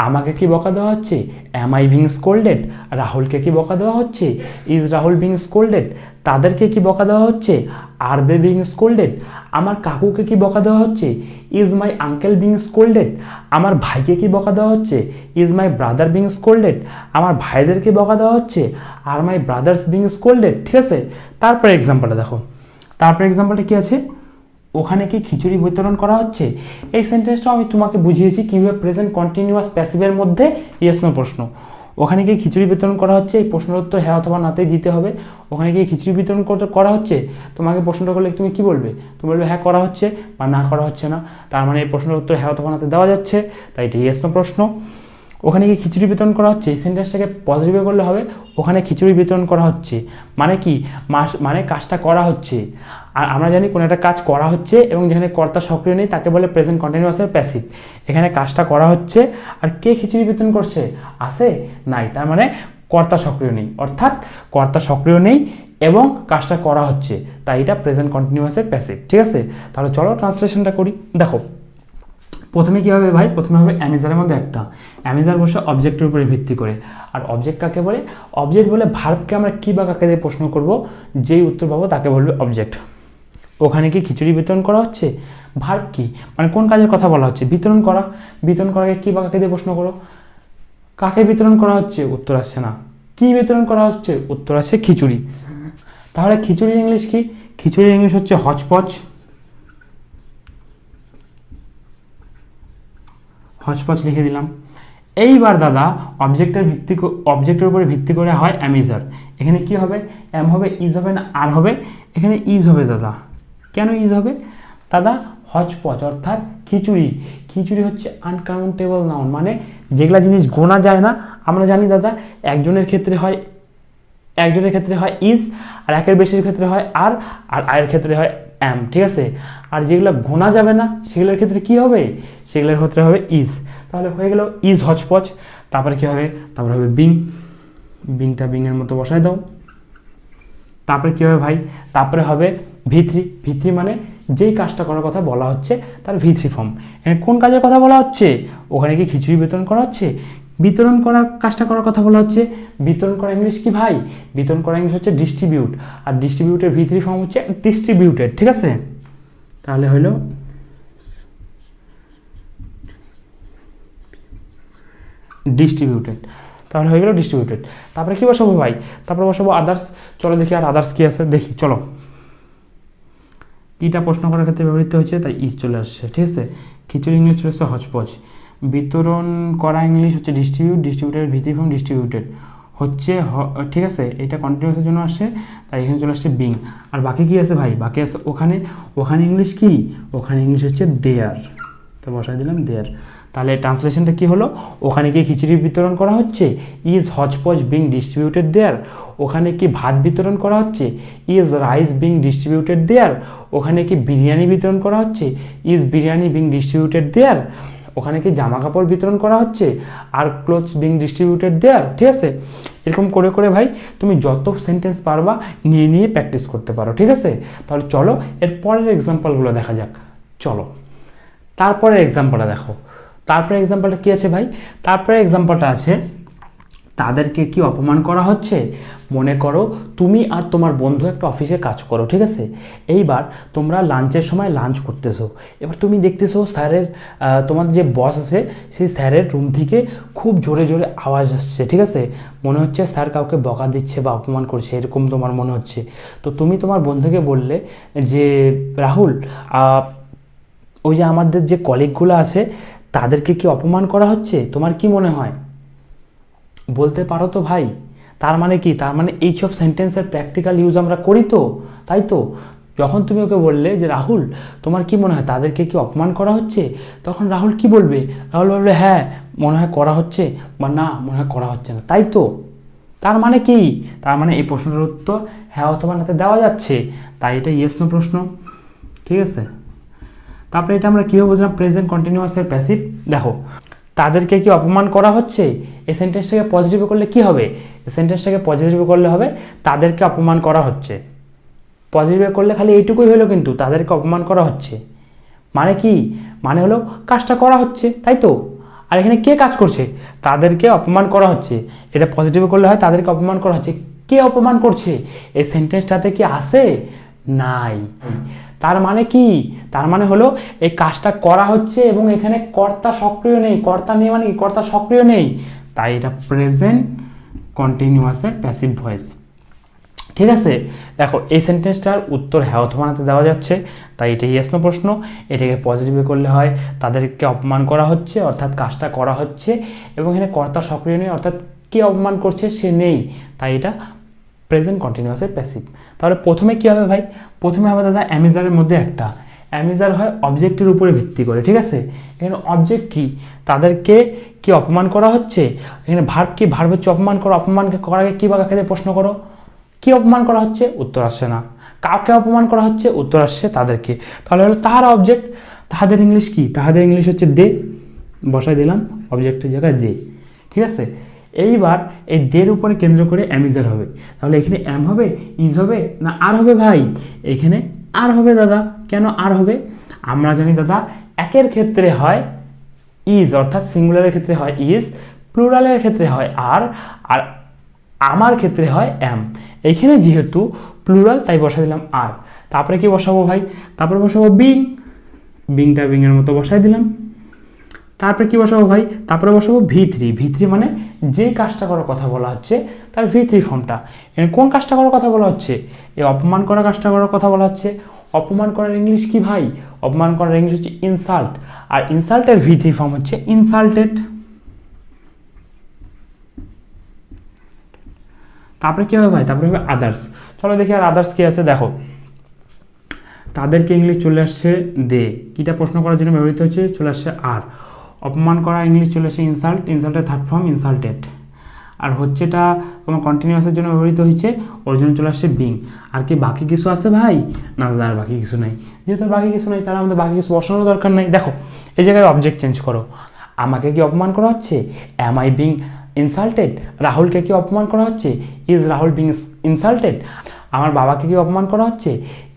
আমাকে কি বকা দেওয়া হচ্ছে? Am I being scolded. রাহুলকে কি বকা দেওয়া হচ্ছে? Is Rahul being scolded. তাদেরকে কি বকা দেওয়া হচ্ছে? আর দে বিং স্কোল্ডেড। আমার কাকুকে কি বকা দেওয়া হচ্ছে? Is my uncle being scolded. আমার ভাইকে কি বকা দেওয়া হচ্ছে? Is my brother being scolded. আমার ভাইদেরকে বকা দেওয়া হচ্ছে? আর মাই ব্রাদার্স বিং স্কোল্ডেড। ঠিক আছে? তারপরে এক্সাম্পলটা দেখো। তারপরে এক্সাম্পলটা কি আছে? ওখানে কি খিচুড়ি বিতরণ করা হচ্ছে? এই সেন্টেন্সটাও আমি তোমাকে বুঝিয়েছি কীভাবে প্রেজেন্ট কন্টিনিউয়াস প্যাসিভের মধ্যে ইয়েস নো প্রশ্ন। ওখানে কি খিচুড়ি বিতরণ করা হচ্ছে, এই প্রশ্নের উত্তর হ্যাঁ অথবা নাতেই দিতে হবে। ওখানে কি খিচুড়ি বিতরণ করা হচ্ছে, তোমাকে প্রশ্নটা করলে তুমি কি বলবে? তুমি বলবে হ্যাঁ করা হচ্ছে বা না করা হচ্ছে না। তার মানে এই প্রশ্নের উত্তর হ্যাঁ অথবা নাতে দেওয়া যাচ্ছে, তাই এটা ইয়েস নো প্রশ্ন। ওখানে কি খিচুড়ি বিতরণ করা হচ্ছে, এই সেন্টেন্সটাকে পজিটিভে করলে হবে ওখানে খিচুড়ি বিতরণ করা হচ্ছে, মানে কি মানে কাজটা করা হচ্ছে। আর আমরা জানি কোনো একটা কাজ করা হচ্ছে এবং যেখানে কর্তা সক্রিয় নেই তাকে বলে প্রেজেন্ট কন্টিনিউয়াসের প্যাসিভ। এখানে কাজটা করা হচ্ছে আর কে খিচুড়ি বিতরণ করছে, আছে নাই, তার মানে কর্তা সক্রিয় নেই, অর্থাৎ কর্তা সক্রিয় নেই এবং কাজটা করা হচ্ছে, তাই এটা প্রেজেন্ট কন্টিনিউয়াসের প্যাসিভ। ঠিক আছে, তাহলে চলো ট্রান্সলেশনটা করি। দেখো প্রথমে কী হবে ভাই, প্রথমে হবে অ্যামিজারের মধ্যে একটা অ্যামিজার বসে অবজেক্টের উপরে ভিত্তি করে। আর অবজেক্ট কাকে বলে? অবজেক্ট বলে ভার্বকে আমরা কী বা কাকে দিয়ে প্রশ্ন করব, যেই উত্তর পাবো তাকে বলবে অবজেক্ট। ওখানে কি খিচুড়ি বিতরণ করা হচ্ছে, ভার্ব কি মানে কোন কাজের কথা বলা হচ্ছে, বিতরণ করা। বিতরণ করাকে কী বা কাকে দিয়ে প্রশ্ন করো, কাকে বিতরণ করা হচ্ছে, উত্তর আসছে না। কি বিতরণ করা হচ্ছে, উত্তর আসছে খিচুড়ি। তাহলে খিচুড়ির ইংলিশ কি? খিচুড়ির ইংলিশ হচ্ছে হচপচ। হচপচ লিখে দিলাম। এইবার দাদা অবজেক্টের উপরে ভিত্তি করে হয় অ্যামিজার। এখানে কি হবে, এম হবে, ইজ হবে না আর হবে? এখানে ইজ হবে দাদা। কেন ইজ হবে দাদা? হচপচ অর্থাৎ খিচুড়ি। খিচুড়ি হচ্ছে আনকাউন্টেবল নাউন, মানে যেগুলা জিনিস গোনা যায় না। আমরা জানি দাদা একজনের ক্ষেত্রে হয় ইজ, আর একের বেশির ক্ষেত্রে হয় আর আয়ের ক্ষেত্রে হয় এম। ঠিক আছে, আর যেগুলো গোনা যাবে না সেগুলোর ক্ষেত্রে কি হবে, সেগুলোর ক্ষেত্রে হবে ইজ। তাহলে হয়ে গেল ইজ হচপচ। তারপরে কি হবে, তারপরে হবে বিং। বিংটা বিংয়ের মতো বসায় দাও। তারপরে কী হবে ভাই, তারপরে হবে ভিথ্রি। ভিথ্রি মানে যেই কাজটা করার কথা বলা হচ্ছে তার ভিথ্রি ফর্ম। এখানে কোন কাজের কথা বলা হচ্ছে, ওখানে কি খিচুড়ি বিতরণ করা হচ্ছে, বিতরণ করার কাজটা করার কথা বলা হচ্ছে। বিতরণ করা ইংলিশ কি ভাই, বিতরণ করা ইংলিশ হচ্ছে ডিস্ট্রিবিউট, আর ডিস্ট্রিবিউটের ভিথ্রি ফর্ম হচ্ছে ডিস্ট্রিবিউটেড। ঠিক আছে, তাহলে হলো ডিস্ট্রিবিউটেড। তাহলে হয়ে গেল ডিস্ট্রিবিউটেড। তারপরে কী বসাবো ভাই, তারপরে বসাবো আদার্স। চলো দেখি আর আদার্স কী আছে দেখি, চলো। কিটা প্রশ্ন করার ক্ষেত্রে ব্যবহৃত হচ্ছে, তাই ইজ চলে আসছে। ঠিক আছে, খিচুড়ি ইংলিশ চলে আসছে হচপচ। বিতরণ করা ইংলিশ হচ্ছে ডিস্ট্রিবিউটেড ভিত্তি ফর্ম ডিস্ট্রিবিউটেড হচ্ছে। ঠিক আছে, এটা কন্টিনিউয়াসের জন্য আসে, তাই এখানে চলে আসছে বিং। আর বাকি কি আছে ভাই, বাকি আছে ওখানে ইংলিশ কি, ওখানে ইংলিশ হচ্ছে দেয়ার, তো বসাই দিলাম দেয়ার। তাহলে ট্রান্সলেশনটা কি হলো, ওখানে কি খিচুড়ি বিতরণ করা হচ্ছে, ইজ হচপচ বিং ডিস্ট্রিবিউটেড দেয়ার। ওখানে কি ভাত বিতরণ করা হচ্ছে, ইজ রাইস বিং ডিস্ট্রিবিউটেড দেয়ার। ওখানে কি বিরিয়ানি বিতরণ করা হচ্ছে, ইজ বিরিয়ানি বিং ডিস্ট্রিবিউটেড দেয়ার। ওখানে কি জামা কাপড় বিতরণ করা হচ্ছে, আর ক্লোথস বিং ডিস্ট্রিবিউটেড দেয়ার। ঠিক আছে, এরকম করে করে ভাই তুমি যত সেন্টেন্স পারবা নিয়ে প্র্যাকটিস করতে পারো। ঠিক আছে, তাহলে চলো এর পরের এক্সাম্পলগুলো দেখা যাক। চলো তারপরে এক্সাম্পলটা দেখো। তারপরে এক্সাম্পলটা কী আছে ভাই, তারপরে এক্সাম্পলটা আছে তাদেরকে কি অপমান করা হচ্ছে। মনে করো তুমি আর তোমার বন্ধু একটা অফিসে কাজ করো। ঠিক আছে, এইবার তোমরা লাঞ্চের সময় লাঞ্চ করতেছো। এবার তুমি দেখতেছো স্যারের তোমাদের যে বস আছে সেই স্যারের রুম থেকে খুব জোরে জোরে আওয়াজ আসছে। ঠিক আছে, মনে হচ্ছে স্যার কাউকে বকা দিচ্ছে বা অপমান করছে, এরকম তোমার মনে হচ্ছে। তো তুমি তোমার বন্ধুকে বললে যে রাহুল, ওই যে আমাদের যে কলিগগুলো আছে তাদেরকে কি অপমান করা হচ্ছে, তোমার কি মনে হয়? বলতে পারো তো ভাই। তার মানে কি, তার মানে এইসব সেন্টেন্সের প্র্যাকটিক্যাল ইউজ আমরা করি তো, তাই তো। যখন তুমি ওকে বললে যে রাহুল তোমার কি মনে হয় তাদেরকে কি অপমান করা হচ্ছে, তখন রাহুল কি বলবে, রাহুল বলবে হ্যাঁ মনে হয় করা হচ্ছে, বা না মনে হয় করা হচ্ছে না, তাই তো। তার মানে কি, তার মানে এই প্রশ্নের উত্তর হ্যাঁ অথবা নাতে দেওয়া যাচ্ছে, তাই এটা ইয়েস নো প্রশ্ন। ঠিক আছে, তারপরে এটা আমরা কীভাবে বুঝলাম প্রেজেন্ট কন্টিনিউয়াসের প্যাসিভ। দেখো তাদেরকে কি অপমান করা হচ্ছে, এই সেন্টেন্সটাকে পজিটিভ করলে কি হবে, এই সেন্টেন্সটাকে পজিটিভ করলে হবে তাদেরকে অপমান করা হচ্ছে। পজিটিভ করলে খালি এইটুকুই হলো, কিন্তু তাদেরকে অপমান করা হচ্ছে মানে কি, মানে হলো কাজটা করা হচ্ছে, তাই তো। আর এখানে কে কাজ করছে, তাদেরকে অপমান করা হচ্ছে। এটা পজিটিভ করলে হয় তাদেরকে অপমান করা হচ্ছে। কে অপমান করছে, এই সেন্টেন্সটাতে কি আছে, নাই। তার মানে কি, তার মানে হলো এই কাজটা করা হচ্ছে এবং এখানে কর্তা সক্রিয় নেই। কর্তা নেই মানে কি, কর্তা সক্রিয় নেই, তাই এটা প্রেজেন্ট কন্টিনিউয়াসের প্যাসিভ ভয়েস। ঠিক আছে, দেখো এই সেন্টেন্সটার উত্তর হ্যাঁ অথবা নাতে দেওয়া যাচ্ছে, তাই এটা ইয়েস নো প্রশ্ন। এটাকে পজিটিভে করলে হয় তাদেরকে অপমান করা হচ্ছে অর্থাৎ কাজটা করা হচ্ছে, এবং এখানে কর্তা সক্রিয় নেই অর্থাৎ কে অপমান করছে সে নেই, তাই এটা প্রেজেন্ট কন্টিনিউয়াসের প্যাসিভ। তাহলে প্রথমে কী হবে ভাই, প্রথমে হবে দাদা অ্যামিজারের মধ্যে একটা, অ্যামিজার হয় অবজেক্টের উপরে ভিত্তি করে, ঠিক আছে। এখানে অবজেক্ট কি, তাদেরকে কি অপমান করা হচ্ছে, এখানে ভার্ব কি, ভার্ব হচ্ছে অপমান করো, অপমানকে করার আগে কী বা কাকে প্রশ্ন করো, কি অপমান করা হচ্ছে, উত্তর আসছে না। কাউকে অপমান করা হচ্ছে, উত্তর আসছে তাদেরকে। তাহলে হলো তাহারা অবজেক্ট, তাহাদের ইংলিশ কি, তাহাদের ইংলিশ হচ্ছে দে, বসাই দিলাম অবজেক্টের জায়গায় দে, ঠিক আছে। এইবার এই দের উপরে কেন্দ্র করে অ্যামিজার হবে, তাহলে এখানে অ্যাম হবে, ইজ হবে না আর হবে ভাই, এখানে আর হবে দাদা। কেন আর হবে, আমরা জানি দাদা একের ক্ষেত্রে হয় ইজ অর্থাৎ সিঙ্গুলারের ক্ষেত্রে হয় ইজ, প্লুরালের ক্ষেত্রে হয় আর, আর আমার ক্ষেত্রে হয় অ্যাম। এইখানে যেহেতু প্লুরাল তাই বসাই দিলাম আর। তারপরে কি বসাবো ভাই, তারপরে বসাবো বিং, বিংটা বিংয়ের মতো বসাই দিলাম। তারপরে কি বসাবো ভাই, তারপরে বসাবো ভি3, ভি3 মানে যে কাজটা করার কথা বলা হচ্ছে তার ভি3 ফর্মটা। এখানে কোন কাজটা করার কথা বলা হচ্ছে, এই অপমান করা কাজটা করার কথা বলা হচ্ছে। অপমান করার ইংলিশ কি ভাই, অপমান করার ইংলিশ হচ্ছে ইনসাল্ট, আর ইনসাল্টের ভি3 ফর্ম হচ্ছে ইনসাল্টেড। তারপরে কি হবে ভাই, তারপরে হবে আদার্স। চলো দেখি আর আদার্স কি আছে, দেখো তাদেরকে ইংলিশ চলে আসছে দে, কিটা প্রশ্ন করার জন্য ব্যবহৃত হচ্ছে, চলে আসছে আর। অপমান করা ইংলিশ চলে আসছে ইনসাল্ট, ইনসাল্টের থার্ড ফর্ম ইনসাল্টেড। আর হচ্ছেটা তোমার কন্টিনিউয়াসের জন্য ব্যবহৃত হচ্ছে, ওর জন্য চলে আসছে বিং। আর কি বাকি কিছু আছে ভাই, না দাদা আর বাকি কিছু নাই। যেহেতু বাকি কিছু নাই তাহলে আমাদের বাকি কিছু বসানোর দরকার নাই। দেখো এই জায়গায় অবজেক্ট চেঞ্জ করো, আমাকে কি অপমান করা হচ্ছে, অ্যাম আই বিং ইনসাল্টেড। রাহুলকে কি অপমান করা হচ্ছে, ইজ রাহুল বিং ইনসাল্টেড। আমার বাবাকে কি অপমান করা হচ্ছে,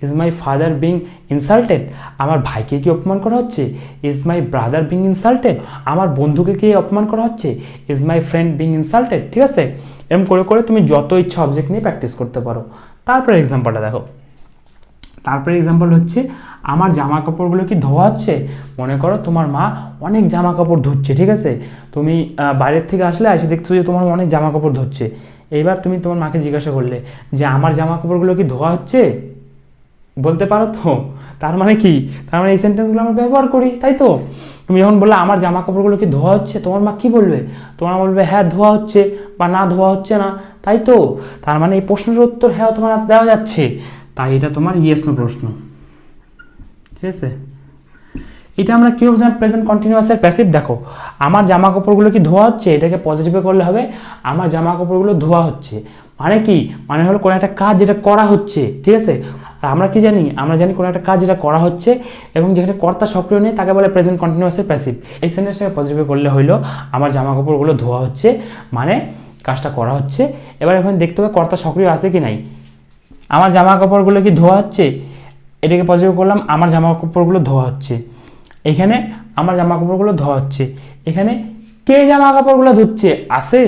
is my father being insulted. আমার ভাইকে কি অপমান করা হচ্ছে, is my brother being insulted. আমার বন্ধুকে কি অপমান করা হচ্ছে, is my friend being insulted. ঠিক আছে, এরকম করে করে তুমি যত ইচ্ছা অবজেক্ট নিয়ে প্র্যাকটিস করতে পারো। তারপরে এক্সাম্পলটা দেখো, তারপরে এক্সাম্পল হচ্ছে আমার জামা কাপড়গুলো কি ধোয়া হচ্ছে। মনে করো তোমার মা অনেক জামা কাপড় ধুচ্ছে, ঠিক আছে। তুমি বাইরের থেকে আসলে এসে দেখছো যে তোমার অনেক জামা কাপড় ধুচ্ছে। এইবার তুমি তোমার মাকে জিজ্ঞাসা করলে যে আমার জামা কাপড়গুলো কি ধোয়া হচ্ছে, বলতে পারো তো। তার মানে কি, তার মানে এই সেন্টেন্সগুলো আমরা ব্যবহার করি, তাই তো। তুমি যখন বললে আমার জামা কাপড়গুলো কি ধোয়া হচ্ছে, তোমার মা কি বলবে, তোমার বলবে হ্যাঁ ধোয়া হচ্ছে বা না ধোয়া হচ্ছে না, তাই তো। তার মানে এই প্রশ্নের উত্তর হ্যাঁ তোমার দেওয়া যাচ্ছে, তাই এটা তোমার ইয়েস নো প্রশ্ন, ঠিক আছে। এটা আমরা কি বলছিলাম, প্রেজেন্ট কন্টিনিউয়াসের প্যাসিভ। দেখো আমার জামা কাপড়গুলো কি ধোয়া হচ্ছে, এটাকে পজিটিভে করলে হবে আমার জামা কাপড়গুলো ধোয়া হচ্ছে। মানে কি, মানে হলো কোনো একটা কাজ যেটা করা হচ্ছে, ঠিক আছে। আর আমরা কি জানি, আমরা জানি কোনো একটা কাজ যেটা করা হচ্ছে এবং যেখানে কর্তা সক্রিয় নেই তাকে বলে প্রেজেন্ট কন্টিনিউয়াসের প্যাসিভ। এই সেন্টেন্সটাকে পজিটিভে করলে হইলো আমার জামা কাপড়গুলো ধোয়া হচ্ছে, মানে কাজটা করা হচ্ছে। এবার এখন দেখতে হবে কর্তা সক্রিয় আছে কি নাই। আমার জামা কাপড়গুলো কি ধোয়া হচ্ছে, এটাকে পজিটিভ করলাম আমার জামা কাপড়গুলো ধোয়া হচ্ছে। এখানে আমার জামা কাপড়গুলো ধোয়া হচ্ছে, এখানে কে জামা কাপড়গুলো ধুচ্ছে, আছে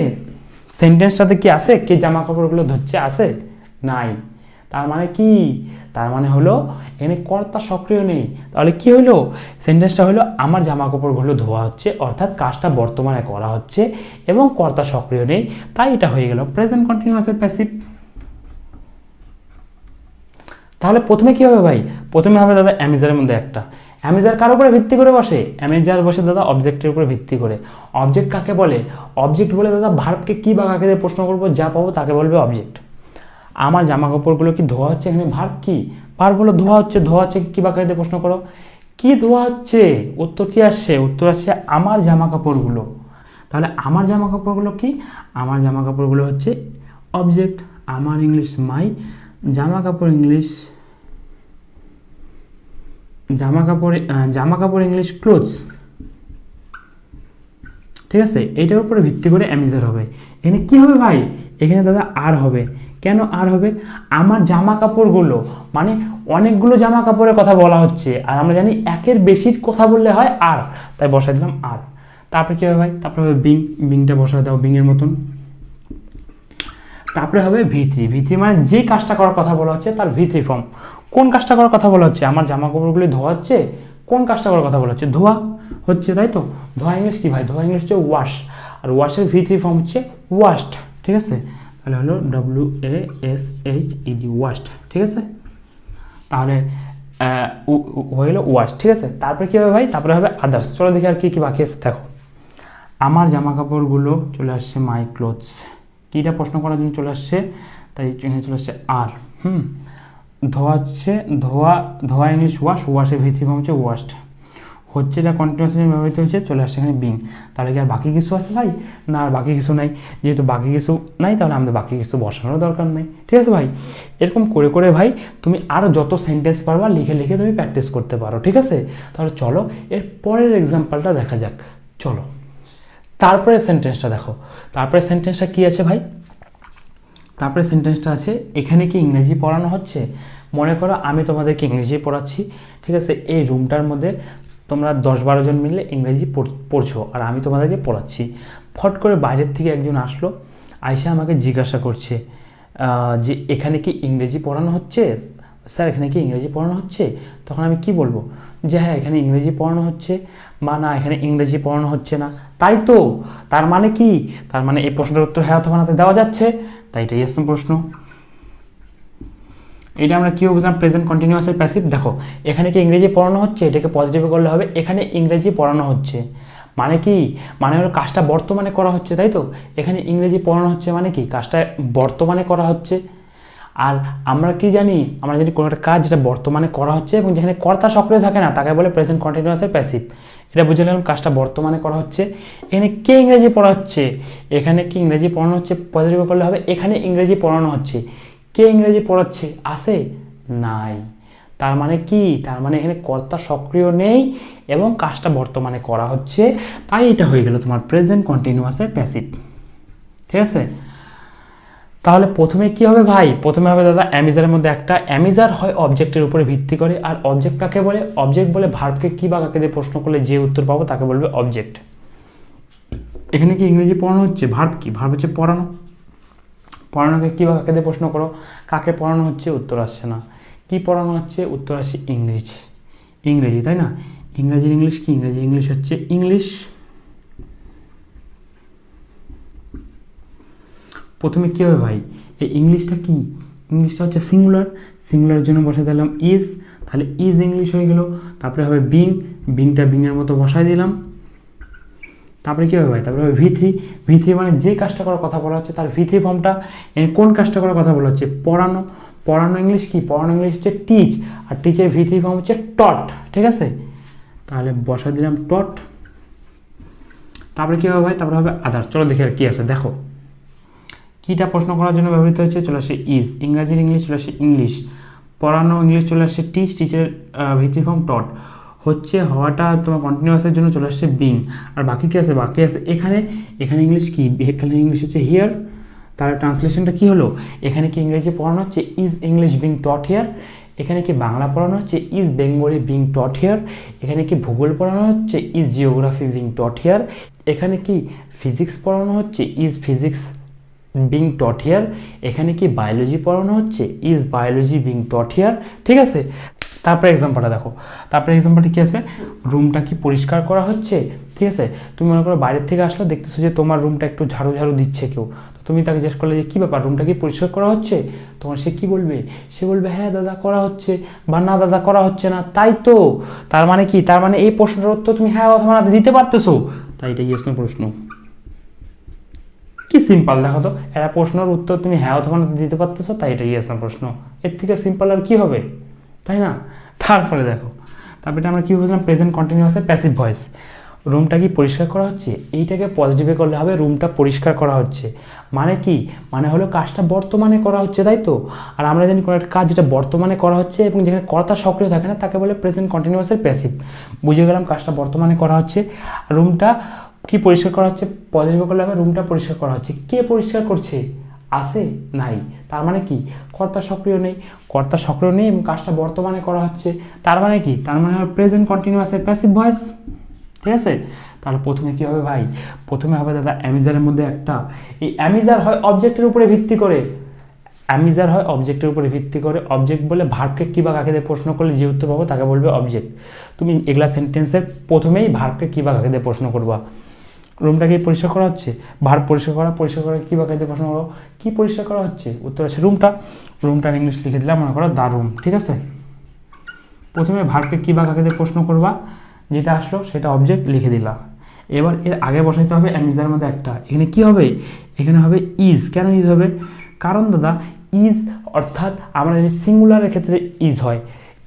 সেন্টেন্সটাতে কি আছে, কে জামা কাপড়গুলো ধুচ্ছে, আছে নাই। তার মানে কি, তার মানে হলো এখানে কর্তা সক্রিয় নেই। তাহলে কি হলো, সেন্টেন্সটা হলো আমার জামা কাপড়গুলো ধোয়া হচ্ছে, অর্থাৎ কাজটা বর্তমানে করা হচ্ছে এবং কর্তা সক্রিয় নেই, তাই এটা হয়ে গেল প্রেজেন্ট কন্টিনিউয়াসের প্যাসিভ। তাহলে প্রথমে কি হবে ভাই, প্রথমে হবে দাদা অ্যামিজারের মধ্যে একটা। অ্যামিজার কার উপরে ভিত্তি করে বসে, অ্যামিজার বসে দাদা অবজেক্টের উপরে ভিত্তি করে। অবজেক্ট কাকে বলে, অবজেক্ট বলে দাদা ভার্বকে কি বা কাকে দিয়ে প্রশ্ন করবো যা পাবো তাকে বলবে অবজেক্ট। আমার জামা কাপড়গুলো কি ধোয়া হচ্ছে, এখানে ভার্ব কি, ভার্ব হলো ধোয়া হচ্ছে, ধোয়া হচ্ছে কি বা কাকে দিয়ে প্রশ্ন করো, কি ধোয়া হচ্ছে, উত্তর কি আসছে, উত্তর আসছে আমার জামা কাপড়গুলো। তাহলে আমার জামা কাপড়গুলো কি, আমার জামা কাপড়গুলো হচ্ছে অবজেক্ট। আমার ইংলিশ মাই, জামা কাপড় ইংলিশ, জামা কাপড় ইংলিশ ক্লোথস, ঠিক আছে। এইটার উপরে ভিত্তি করে অ্যামিজার হবে। এখানে কি হবে ভাই, এখানে দাদা আর হবে। কেন আর হবে, আমার জামা কাপড়গুলো মানে অনেকগুলো জামা কাপড়ের কথা বলা হচ্ছে, আর আমরা জানি একের বেশির কথা বললে হয় আর, তাই বসাই দিলাম আর। তারপরে কি হবে ভাই, তারপরে হবে বিং, বিংটা বসাই দাও বিংয়ের মতন। তারপরে হবে ভি3, ভি3 মানে যে কাজটা করার কথা বলা হচ্ছে তার ভি3 ফর্ম। কোন কাজটা করার কথা বলা হচ্ছে, আমার জামা কাপড়গুলি ধোয়া হচ্ছে, কোন কাজটা করার কথা বলা হচ্ছে, ধোয়া হচ্ছে, তাই তো। ধোয়া ইংলিশ কি ভাই, ধোয়া ইংলিশ হচ্ছে ওয়াশ, আর ওয়াশের ভি3 ফর্ম হচ্ছে ওয়াশড, ঠিক আছে। তাহলে হলো WASHED ওয়াস্ট, ঠিক আছে। তাহলে হয়ে গেলো ওয়াস্ট, ঠিক আছে। তারপরে কী হবে ভাই, তারপরে হবে আদার্স। চলো দেখি আর কী কী বাকি আছে। দেখো আমার জামা কাপড়গুলো চলে আসছে মাই ক্লোথস, কীটা প্রশ্ন করার জন্য চলে আসছে, তাই এখানে চলে আসছে আর। ধোয়া হচ্ছে ধোয়া ইংলিশ ওয়াশ, ওয়াশের ভিত্তি হচ্ছে ওয়াস্ট, হচ্ছে এটা কন্টিনিউয়াসলি ব্যবহৃত হচ্ছে, চলে আসছে এখানে বিং। তাহলে কি আর বাকি কিছু আছে ভাই? না, আর বাকি কিছু নাই। যেহেতু বাকি কিছু নাই তাহলে আমাদের বাকি কিছু বসানোর দরকার নেই, ঠিক আছে ভাই। এরকম করে করে ভাই তুমি আরও যত সেন্টেন্স পারবা লিখে লিখে তুমি প্র্যাকটিস করতে পারো, ঠিক আছে। তাহলে চলো এর পরের এক্সাম্পলটা দেখা যাক। চলো তারপরে সেন্টেন্সটা দেখো। তারপরে সেন্টেন্সটা কী আছে ভাই? তারপরে সেন্টেন্সটা আছে এখানে কি ইংরেজি পড়ানো হচ্ছে। মনে করো আমি তোমাদেরকে ইংরেজি পড়াচ্ছি, ঠিক আছে। এই রুমটার মধ্যে তোমরা 10-12 জন মিলে ইংরেজি পড়ছো আর আমি তোমাদেরকে পড়াচ্ছি। ফট করে বাইরের থেকে একজন আসলো, আয়সা আমাকে জিজ্ঞাসা করছে যে এখানে কি ইংরেজি পড়ানো হচ্ছে স্যার, এখানে কি ইংরেজি পড়ানো হচ্ছে। তখন আমি কি বলবো? যে হ্যাঁ এখানে ইংরেজি পড়ানো হচ্ছে, বা না এখানে ইংরেজি পড়ানো হচ্ছে না। তাই তো, তার মানে কি? তার মানে এই প্রশ্নের উত্তর হ্যাঁ অথবা নাতে দেওয়া যাচ্ছে। তাই এটাই আসছে প্রশ্ন। এটা আমরা কী বুঝলাম? প্রেজেন্ট কন্টিনিউয়াসের প্যাসিভ। দেখো এখানে কি ইংরেজি পড়ানো হচ্ছে, এটাকে পজিটিভে করলে হবে এখানে ইংরেজি পড়ানো হচ্ছে। মানে কি? মানে হলো কাজটা বর্তমানে করা হচ্ছে, তাই তো। এখানে ইংরেজি পড়ানো হচ্ছে মানে কি কাজটা বর্তমানে করা হচ্ছে। আর আমরা কি জানি? আমরা জানি কোনো একটা কাজ যেটা বর্তমানে করা হচ্ছে এবং যেখানে কর্তা সক্রিয় থাকে না তাকে বলে প্রেজেন্ট কন্টিনিউয়াসের প্যাসিভ। এটা বুঝে নিলাম কাজটা বর্তমানে করা হচ্ছে। এখানে কে ইংরেজি পড়া হচ্ছে? এখানে কি ইংরেজি পড়ানো হচ্ছে পজিটিভে করলে হবে এখানে ইংরেজি পড়ানো হচ্ছে। কে ইংরেজি পড়াচ্ছে? আছে? নাই। তার মানে কি? তার মানে এখানে কর্তা সক্রিয় নেই এবং কাজটা বর্তমানে করা হচ্ছে, তাই এটা হয়ে গেল তোমার প্রেজেন্ট কন্টিনিউয়াসের প্যাসিভ, ঠিক আছে। তাহলে প্রথমে কি হবে ভাই? প্রথমে হবে দাদা অ্যামিজারের মধ্যে একটা। অ্যামিজার হয় অবজেক্টের উপরে ভিত্তি করে, আর অবজেক্ট কাকে বলে? অবজেক্ট বলে ভার্বকে কি বা কাকে দিয়ে প্রশ্ন করলে যে উত্তর পাবো তাকে বলবে অবজেক্ট। এখানে কি ইংরেজি পড়ানো হচ্ছে? ভার্ব কি? ভার্ব হচ্ছে পড়ানো। পড়ানোকে কী বা কাকে দিয়ে প্রশ্ন করো? কাকে পড়ানো হচ্ছে? উত্তর আসছে না। কি পড়ানো হচ্ছে? উত্তর আসছে ইংরেজি। ইংরেজি, তাই না? ইংরেজির ইংলিশ কি? ইংরেজি ইংলিশ হচ্ছে ইংলিশ। প্রথমে কী হবে ভাই? এই ইংলিশটা কি? ইংলিশটা হচ্ছে সিঙ্গুলার। সিঙ্গুলারের জন্য বসাই দিলাম ইজ, তাহলে ইজ ইংলিশ হয়ে গেল। তারপরে হবে বিং, বিংটা বিংয়ের মতো বসাই দিলাম। তারপরে কী হবে ভাই? তারপরে হবে V3। V3 মানে যে কাজটা করার কথা বলা হচ্ছে তার V3 ফর্মটা। কোন কাজটা করার কথা বলা হচ্ছে? পড়ানো। পড়ানো ইংলিশ কি? পড়ানো ইংলিশ হচ্ছে টিচ, আর টিচের V3 ফর্ম হচ্ছে টট, ঠিক আছে। তাহলে বসা দিলাম টট। তারপরে কী হবে ভাই? তারপরে হবে আদার। চলো দেখি আর কী আছে। দেখো কীটা প্রশ্ন করার জন্য ব্যবহৃত হচ্ছে? চলে আসে ইজ। ইংরাজির ইংলিশ চলে আসে ইংলিশ। পড়ানো ইংলিশ চলে আসছে টিচ, টিচের V3 ফর্ম টট। হচ্ছে হওয়াটা তোমার কন্টিনিউয়াসের জন্য চলে আসছে বিং। আর বাকি কী আছে? বাকি আছে এখানে ইংলিশ কি? এখানে ইংলিশ হচ্ছে হিয়ার। তার ট্রান্সলেশনটা কি হলো? এখানে কি ইংরেজি পড়ানো হচ্ছে? Is English being taught here. এখানে কি বাংলা পড়ানো হচ্ছে? Is Bengali being taught here. এখানে কি ভূগোল পড়ানো হচ্ছে? Is geography being taught here. এখানে কি ফিজিক্স পড়ানো হচ্ছে? Is physics being taught here. এখানে কি বায়োলজি পড়ানো হচ্ছে? Is biology being taught here, ঠিক আছে। তারপরে এক্সাম্পলটা দেখো। তারপরে এক্সাম্পলটা কী আছে? রুমটা কি পরিষ্কার করা হচ্ছে, ঠিক আছে। তুমি মনে করো বাইরের থেকে আসলে দেখতেছো যে তোমার রুমটা একটু ঝাড়ু ঝাড়ু দিচ্ছে কেউ, তো তুমি তাকে জিজ্ঞেস করলে যে কী ব্যাপার, রুমটা কি পরিষ্কার করা হচ্ছে? তোমার সে কী বলবে? সে বলবে হ্যাঁ দাদা করা হচ্ছে, বা না দাদা করা হচ্ছে না। তাই তো, তার মানে কি? তার মানে এই প্রশ্নের উত্তর তুমি হ্যাঁ অথবা না দিতে পারতেছো, তাই এটাই আসলে প্রশ্ন। কি সিম্পল দেখো তো, একটা প্রশ্নের উত্তর তুমি হ্যাঁ অথবা না দিতে পারতেছো, তাই এটাই আসলে প্রশ্ন। এর থেকে সিম্পল আর কী হবে, তাই না? তারপরে দেখো, তারপরে আমরা কী বুঝলাম? প্রেজেন্ট কন্টিনিউয়াসের প্যাসিভ ভয়েস। রুমটা কি পরিষ্কার করা হচ্ছে? এইটাকে পজিটিভে করলে হবে রুমটা পরিষ্কার করা হচ্ছে। মানে কি? মানে হলো কাজটা বর্তমানে করা হচ্ছে, তাই তো। আর আমরা জানি কোনো একটা কাজ যেটা বর্তমানে করা হচ্ছে এবং যেখানে কর্তা সক্রিয় থাকে না তাকে বলে প্রেজেন্ট কন্টিনিউয়াসের প্যাসিভ। বুঝে গেলাম কাজটা বর্তমানে করা হচ্ছে। রুমটা কি পরিষ্কার করা হচ্ছে? পজিটিভে করলে হবে রুমটা পরিষ্কার করা হচ্ছে। কে পরিষ্কার করছে? আছে? নাই। তার মানে কি? কর্তা সক্রিয় নেই। কর্তা সক্রিয় নেই এবং কাজটা বর্তমানে করা হচ্ছে। তার মানে কি? তার মানে হবে প্রেজেন্ট কন্টিনিউয়াসের প্যাসিভ ভয়েস, ঠিক আছে। তাহলে প্রথমে কী হবে ভাই? প্রথমে হবে দাদা অ্যামিজারের মধ্যে একটা। এই অ্যামিজার হয় অবজেক্টের উপরে ভিত্তি করে। অ্যামিজার হয় অবজেক্টের উপরে ভিত্তি করে। অবজেক্ট বলে ভার্বকে কী বা কাকে দিয়ে প্রশ্ন করলে যে উত্তর পাবো তাকে বলবে অবজেক্ট। তুমি এগুলা সেন্টেন্সের প্রথমেই ভার্বকে কী বা কাকে দিয়ে প্রশ্ন করবা। রুমটা কি পরিষ্কার করা হচ্ছে? ভার্ব পরিষ্কার করা কী বাক্যে প্রশ্ন করো, কী পরিষ্কার করা হচ্ছে? উত্তর আছে রুমটার ইংলিশ লিখে দিলাম, মনে করো দ্য রুম। ঠিক আছে, প্রথমে ভার্বকে কী বাক্যে প্রশ্ন করবা, যেটা আসলো সেটা অবজেক্ট লিখে দিলা। এবার এর আগে বসাইতে হবে অ্যামিজার মধ্যে একটা, এখানে কি হবে? এখানে হবে ইজ। কেন ইজ হবে? কারণ দাদা ইজ অর্থাৎ আমরা জানি সিঙ্গুলারের ক্ষেত্রে ইজ হয়,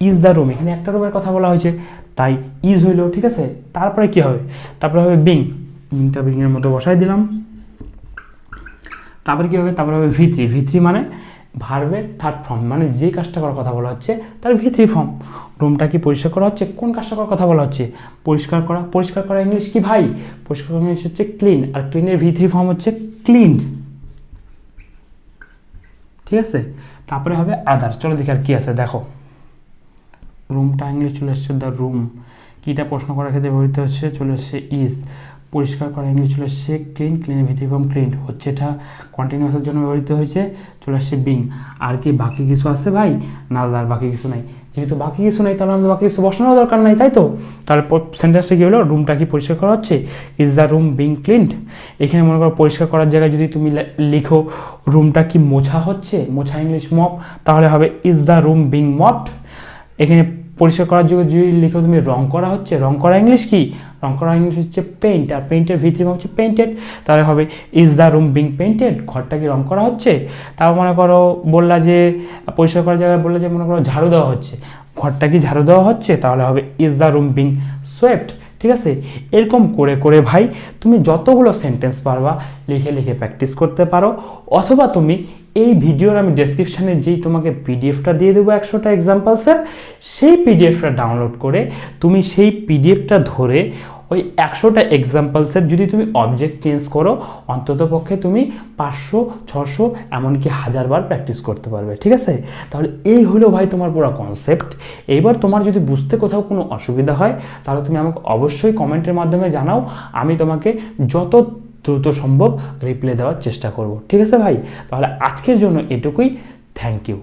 ইজ দ্য রুম, এখানে একটা রুমের কথা বলা হয়েছে তাই ইজ হইল। ঠিক আছে, তারপরে কি হবে? তারপরে হবে বিংটা বিংয়ের মতো বসাই দিলাম। তারপরে কী হবে? তারপরে হবে V3 মানে ভার্বের থার্ড ফর্ম, মানে যে কাজটা করার কথা বলা হচ্ছে তার V3 ফর্ম। রুমটা কি পরিষ্কার করা হচ্ছে? কোন কাজটা করার কথা বলা হচ্ছে? পরিষ্কার করা ইংলিশ কি ভাই? পরিষ্কার করা ইংলিশ হচ্ছে ক্লিন, আর ক্লিনের V3 ফর্ম হচ্ছে ক্লিনড। ঠিক আছে, তারপরে হবে আদার। চলো দেখি আর কি আছে, দেখো রুমটা ইংলিশ চলে এসছে দ্য রুম, কীটা প্রশ্ন করার ক্ষেত্রে ব্যবহৃত হচ্ছে? চলে এসছে ইজ। পরিষ্কার করা ইংলিশ চলে এসছে ক্লিনের V3 ফর্ম ক্লিন হচ্ছে, এটা কন্টিনিউয়াসের জন্য ব্যবহৃত হয়েছে, চলে আসছে বিং। আর কি বাকি কিছু আছে ভাই? না দাদা আর বাকি কিছু নাই। যেহেতু বাকি কিছু নেই তাহলে আমাদের বাকি কিছু বসানোর দরকার নাই, তাই তো? তাহলে সেন্টেন্সটা কী হলো? রুমটা কি পরিষ্কার করা হচ্ছে? Is the room being cleaned. এখানে মনে করো পরিষ্কার করার জায়গায় যদি তুমি লিখো রুমটা কি মোছা হচ্ছে, মোছা ইংলিশ মপ, তাহলে হবে ইজ দ্য রুম বিং মপড। এখানে পরিষ্কার করার জন্য যদি লিখো তুমি রং করা হচ্ছে, রং করা ইংলিশ কি? রং করা ইংলিশ হচ্ছে পেইন্ট, আর পেইন্টের V3 হচ্ছে পেইন্টেড, তাহলে হবে is the room being painted. ঘরটা কি রং করা হচ্ছে? তাও মনে করো বললা যে পরিষ্কার করার জায়গায় বললা যে মনে করো ঝাড়ু দেওয়া হচ্ছে, ঘরটা কি ঝাড়ু দেওয়া হচ্ছে? তাহলে হবে is the room being swept. ঠিক আছে, এরকম করে করে ভাই তুমি যতগুলো সেন্টেন্স পারবা লিখে প্র্যাকটিস করতে পারো, অথবা তুমি এই ভিডিওর আমি ডেসক্রিপশানে যেই তোমাকে পিডিএফটা দিয়ে দেবো 100টা এক্সাম্পলসের, সেই পিডিএফটা ডাউনলোড করে তুমি সেই পিডিএফটা ধরে ওই 100টা এক্সাম্পলসের যদি তুমি অবজেক্ট চেঞ্জ করো, অন্তত পক্ষে তুমি 500, 600 এমনকি 1000 বার প্র্যাকটিস করতে পারবে। ঠিক আছে, তাহলে এই হলো ভাই তোমার পুরো কনসেপ্ট। এইবার তোমার যদি বুঝতে কোথাও কোনো অসুবিধা হয় তাহলে তুমি আমাকে অবশ্যই কমেন্টের মাধ্যমে জানাও, আমি তোমাকে যত দ্রুত সম্ভব রিপ্লাই দেওয়ার চেষ্টা করব। ঠিক আছে ভাই, তাহলে আজকের জন্য এটুকুই। Thank you.